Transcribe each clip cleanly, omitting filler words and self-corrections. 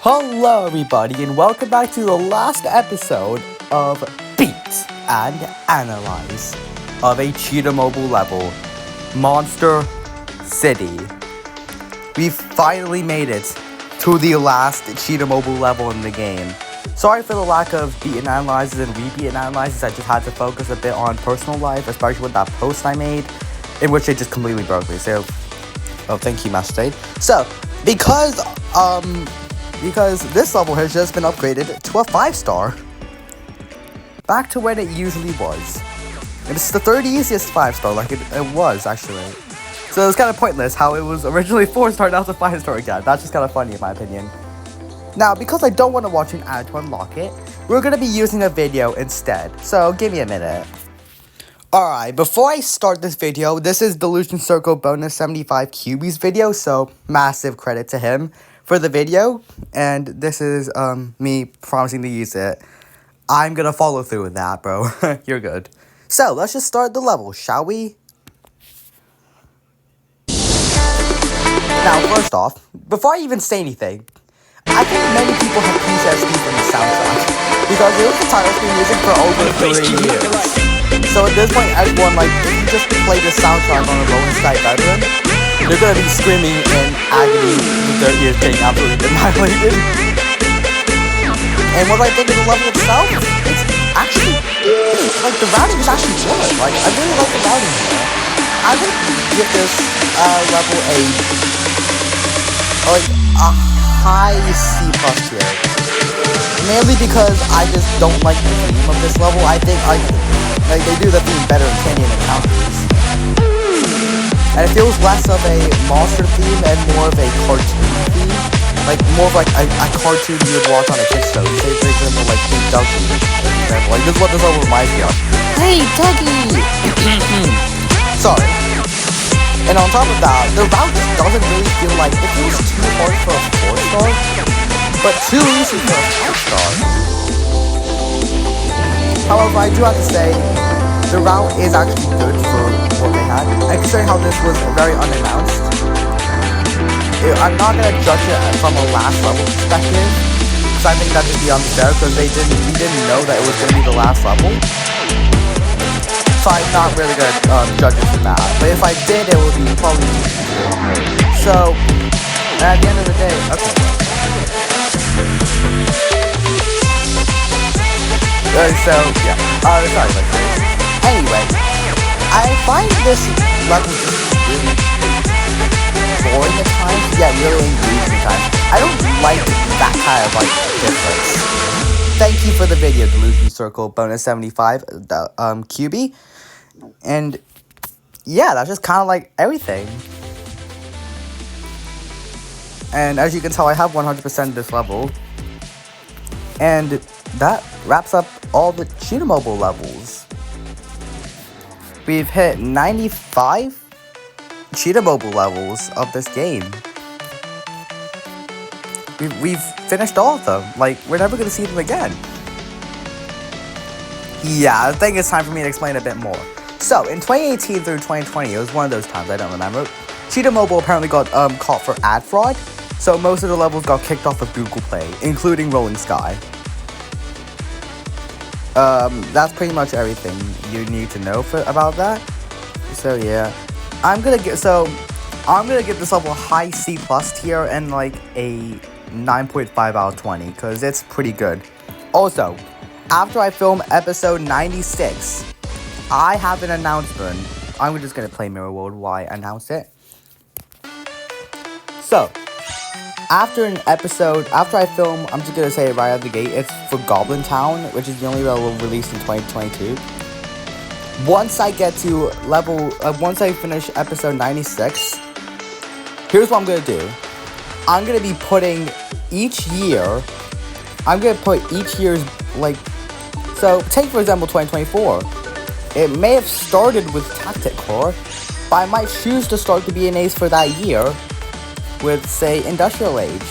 Hello, everybody, and welcome back to the last episode of Beat and Analyze of a Cheetah Mobile level, Monster City. We've finally made it to the last Cheetah Mobile level in the game. Sorry for the lack of Beat and Analyzes and Rebeat and Analyzes. I just had to focus a bit on personal life, especially with that post I made, in which it just completely broke me. So, thank you, Master State. So, because this level has just been upgraded to a 5-star. Back to when it usually was. It's the third easiest 5-star, like it was, actually. So it was kind of pointless how it was originally 4-star, now it's a 5-star again. That's just kind of funny in my opinion. Now, because I don't want to watch an ad to unlock it, we're going to be using a video instead. So give me a minute. Alright, before I start this video, this is Delusion Circle Bonus 75 QB's video, so massive credit to him for the video, and this is me promising to use it. I'm gonna follow through with that, bro. You're good. So, let's just start the level, shall we? Now, first off, before I even say anything, I think many people have PTSD from the soundtrack, because it was the title screen music for over 3 years. So at this point, everyone, if you just play the soundtrack on a Rolling Sky bedroom, they're gonna be screaming in agony with their ears getting absolutely annihilated. And what I think of the level itself, it's actually, the routing is actually good. I really like the routing here. I would give this level a high C+ tier. Mainly because I just don't like the theme of this level. I think, they do the theme better in Canyon Encounters. And it feels less of a monster theme and more of a cartoon theme. More of a cartoon you would watch on a kid's show. Say, for example, Hey Dougie, for example. This is what this level reminds me of. Hey, Dougie! Sorry. And on top of that, the route just doesn't really feel like it feels too hard for a 4-star, but too easy for a 5-star. However, I do have to say, the route is actually good for what they had. And considering how this was very unannounced, I'm not going to judge it from a last level perspective, because I think that would be unfair, because we didn't know that it was going to be the last level. So I'm not really going to judge it for that. But if I did, it would be probably easier. So, at the end of the day, okay. Sorry about this. Anyway, I find this level just really boring at times, yet really engaging at times. I don't like that kind of difference. Thank you for the video, Delusion Circle Bonus 75 QB. And yeah, that's just kind of everything. And as you can tell, I have 100% this level. And that wraps up all the Cheetah Mobile levels. We've hit 95 Cheetah Mobile levels of this game. We've finished all of them. We're never going to see them again. Yeah, I think it's time for me to explain a bit more. So, in 2018 through 2020, it was one of those times, I don't remember. Cheetah Mobile apparently got caught for ad fraud, so most of the levels got kicked off of Google Play, including Rolling Sky. That's pretty much everything you need to know about that. So yeah, I'm gonna give this level a high C+ tier and a 9.5 out of 20, because it's pretty good. Also, after I film episode 96, I have an announcement. I'm just gonna play Mirror World while I announce it. So, after I film, I'm just gonna say it right out of the gate, it's for Goblin Town, which is the only level released in 2022. Once I finish episode 96, here's what I'm gonna do. I'm gonna be putting each year, so take for example 2024. It may have started with Tactic Core, but I might choose to start the BNAs for that year with, say, Industrial Age.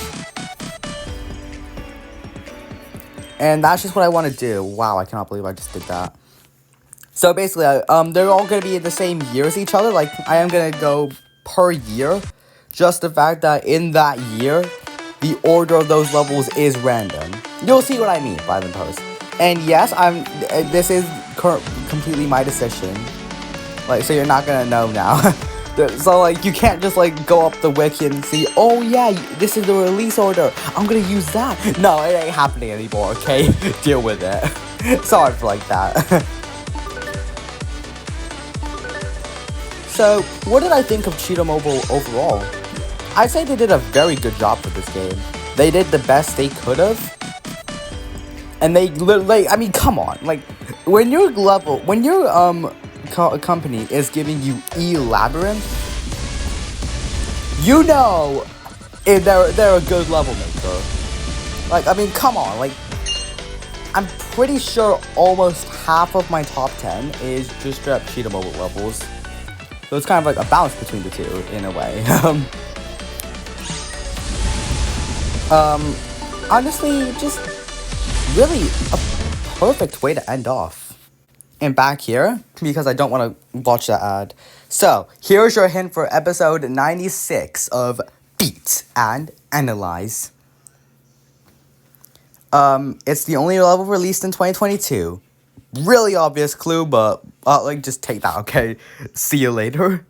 And that's just what I want to do. Wow, I cannot believe I just did that. So basically, they're all going to be in the same year as each other. I am going to go per year. Just the fact that in that year, the order of those levels is random. You'll see what I mean by the post. And yes, this is completely my decision. Like, so you're not gonna know now. So, like, you can't just, like, go up the wiki and see, oh, yeah, this is the release order. I'm gonna use that. No, it ain't happening anymore, okay? Deal with it. Sorry for, like, that. So, what did I think of Cheetah Mobile overall? I'd say they did a very good job for this game. They did the best they could have. And they literally, I mean, come on. Like, when your company is giving you E-Labyrinth, you know if they're a good level maker. Like, I mean, come on. Like, I'm pretty sure almost half of my top 10 is just straight up Cheetah Mobile levels. So it's kind of like a balance between the two, in a way. Honestly, just really a perfect way to end off. And back here, because I don't want to watch that ad. So, here's your hint for episode 96 of Beat and Analyze. It's the only level released in 2022. Really obvious clue, but, like, just take that, okay? See you later.